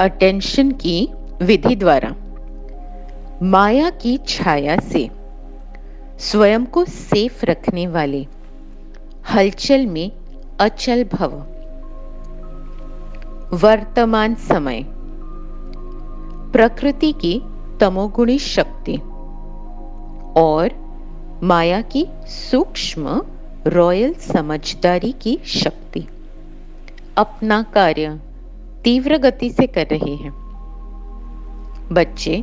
Attention की विधि द्वारा माया की छाया से स्वयं को सेफ रखने वाले हलचल में अचल भव। वर्तमान समय प्रकृति की तमोगुणी शक्ति और माया की सूक्ष्म रॉयल समझदारी की शक्ति अपना कार्य तीव्र गति से कर रहे हैं। बच्चे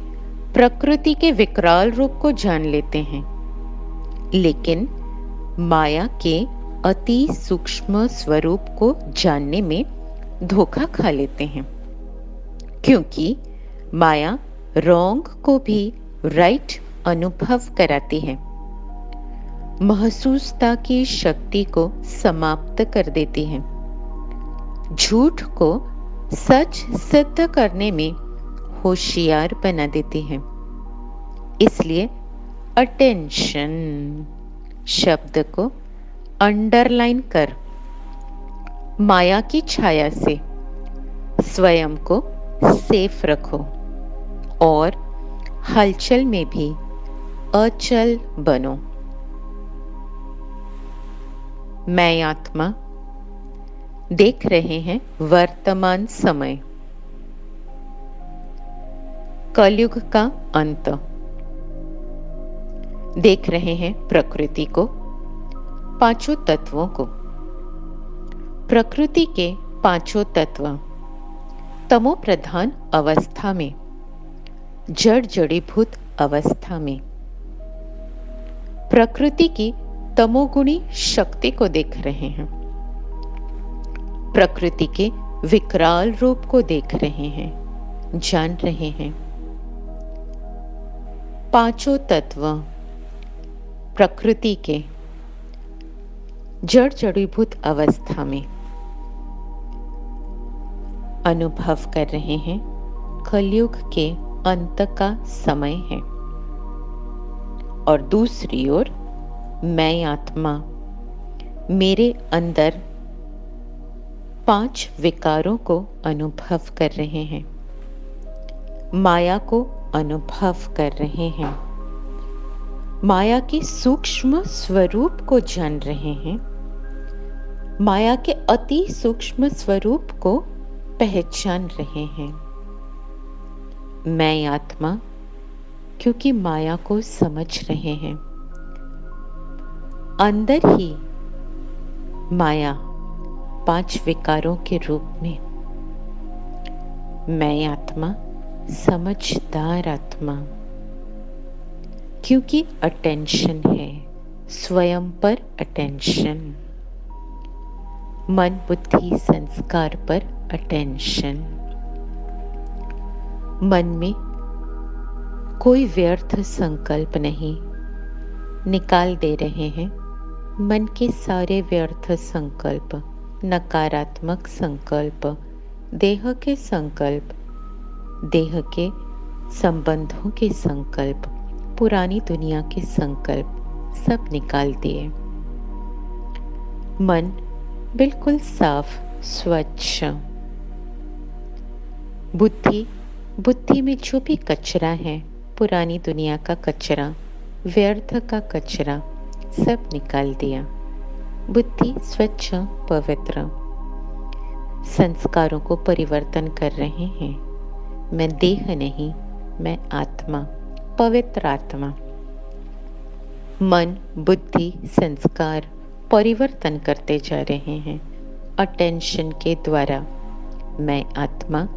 प्रकृति के विकराल रूप को जान लेते हैं, लेकिन माया के अति सूक्ष्म स्वरूप को जानने में धोखा खा लेते हैं, क्योंकि माया रॉन्ग को भी राइट अनुभव कराती है, महसूसता की शक्ति को समाप्त कर देती है, झूठ को सच सिद्ध करने में होशियार बना देती है। इसलिए अटेंशन शब्द को अंडरलाइन कर माया की छाया से स्वयं को सेफ रखो और हलचल में भी अचल बनो। मैं आत्मा देख रहे हैं वर्तमान समय, कलयुग का अंत। देख रहे हैं प्रकृति को, पांचों तत्वों को। प्रकृति के पांचों तत्व तमो प्रधान अवस्था में, जड़ जड़ीभूत अवस्था में प्रकृति की तमोगुणी शक्ति को देख रहे हैं, प्रकृति के विकराल रूप को देख रहे हैं, जान रहे हैं। पांचों तत्व प्रकृति के जड़ जड़ीभूत अवस्था में अनुभव कर रहे हैं कलयुग के अंत का समय है। और दूसरी ओर मैं आत्मा मेरे अंदर पांच विकारों को अनुभव कर रहे हैं, माया को अनुभव कर रहे हैं, माया के सूक्ष्म स्वरूप को जान रहे हैं, माया के अति सूक्ष्म स्वरूप को पहचान रहे हैं। मैं आत्मा क्योंकि माया को समझ रहे हैं, अंदर ही माया पांच विकारों के रूप में। मैं आत्मा समझदार आत्मा क्योंकि अटेंशन है, स्वयं पर अटेंशन, मन बुद्धि संस्कार पर अटेंशन। मन में कोई व्यर्थ संकल्प नहीं, निकाल दे रहे हैं मन के सारे व्यर्थ संकल्प, नकारात्मक संकल्प, देह के संकल्प, देह के संबंधों के संकल्प, पुरानी दुनिया के संकल्प सब निकाल दिए। मन बिल्कुल साफ स्वच्छ। बुद्धि में जो भी कचरा है, पुरानी दुनिया का कचरा, व्यर्थ का कचरा सब निकाल दिया। बुद्धि स्वच्छ पवित्र। संस्कारों को परिवर्तन कर रहे हैं। मैं देह नहीं, मैं आत्मा, पवित्र आत्मा। मन बुद्धि संस्कार परिवर्तन करते जा रहे हैं अटेंशन के द्वारा। मैं आत्मा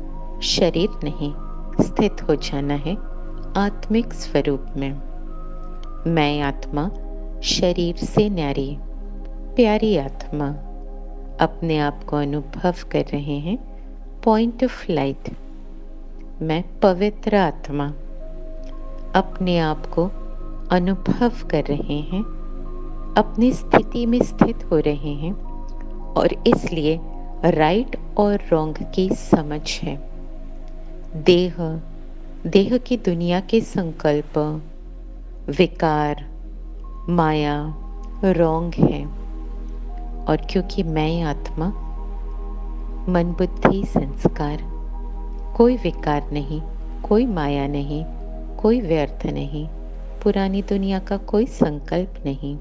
शरीर नहीं, स्थित हो जाना है आत्मिक स्वरूप में। मैं आत्मा शरीर से न्यारी प्यारी आत्मा अपने आप को अनुभव कर रहे हैं पॉइंट ऑफ लाइट। मैं पवित्र आत्मा अपने आप को अनुभव कर रहे हैं, अपनी स्थिति में स्थित हो रहे हैं और इसलिए राइट और रॉन्ग की समझ है। देह की दुनिया के संकल्प, विकार, माया रॉन्ग है और क्योंकि मैं आत्मा मन बुद्धि संस्कार कोई विकार नहीं, कोई माया नहीं, कोई व्यर्थ नहीं, पुरानी दुनिया का कोई संकल्प नहीं।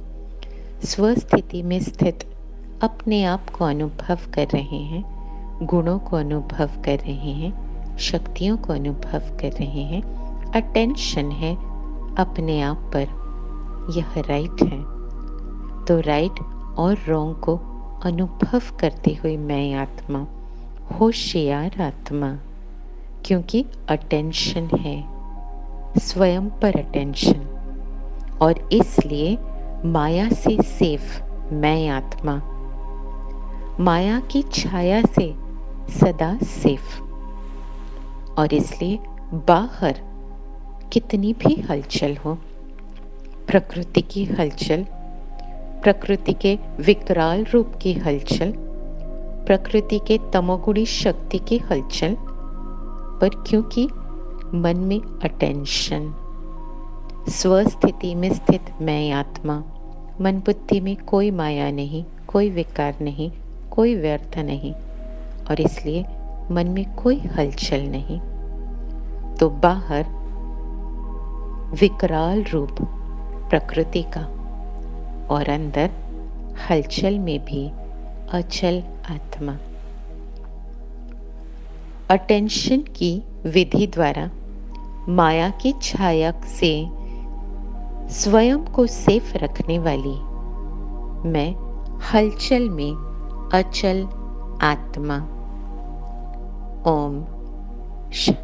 स्वस्थिति में स्थित अपने आप को अनुभव कर रहे हैं, गुणों को अनुभव कर रहे हैं, शक्तियों को अनुभव कर रहे हैं। अटेंशन है अपने आप पर, यह राइट है। तो राइट और रॉन्ग को अनुभव करते हुए मैं आत्मा, होशियार आत्मा, क्योंकि अटेंशन है, स्वयं पर अटेंशन, और इसलिए माया से सेफ मैं आत्मा, माया की छाया से सदा सेफ। और इसलिए बाहर कितनी भी हलचल हो, प्रकृति की हलचल, प्रकृति के विकराल रूप की हलचल, प्रकृति के तमोगुणी शक्ति की हलचल, पर क्योंकि मन में अटेंशन, स्वस्थिति में स्थित मैं आत्मा, मन बुद्धि में कोई माया नहीं, कोई विकार नहीं, कोई व्यर्थ नहीं, और इसलिए मन में कोई हलचल नहीं, तो बाहर विकराल रूप प्रकृति का और अंदर हलचल में भी अचल आत्मा। अटेंशन की विधि द्वारा माया की छाया से स्वयं को सेफ रखने वाली मैं हलचल में अचल आत्मा। ओम शांति।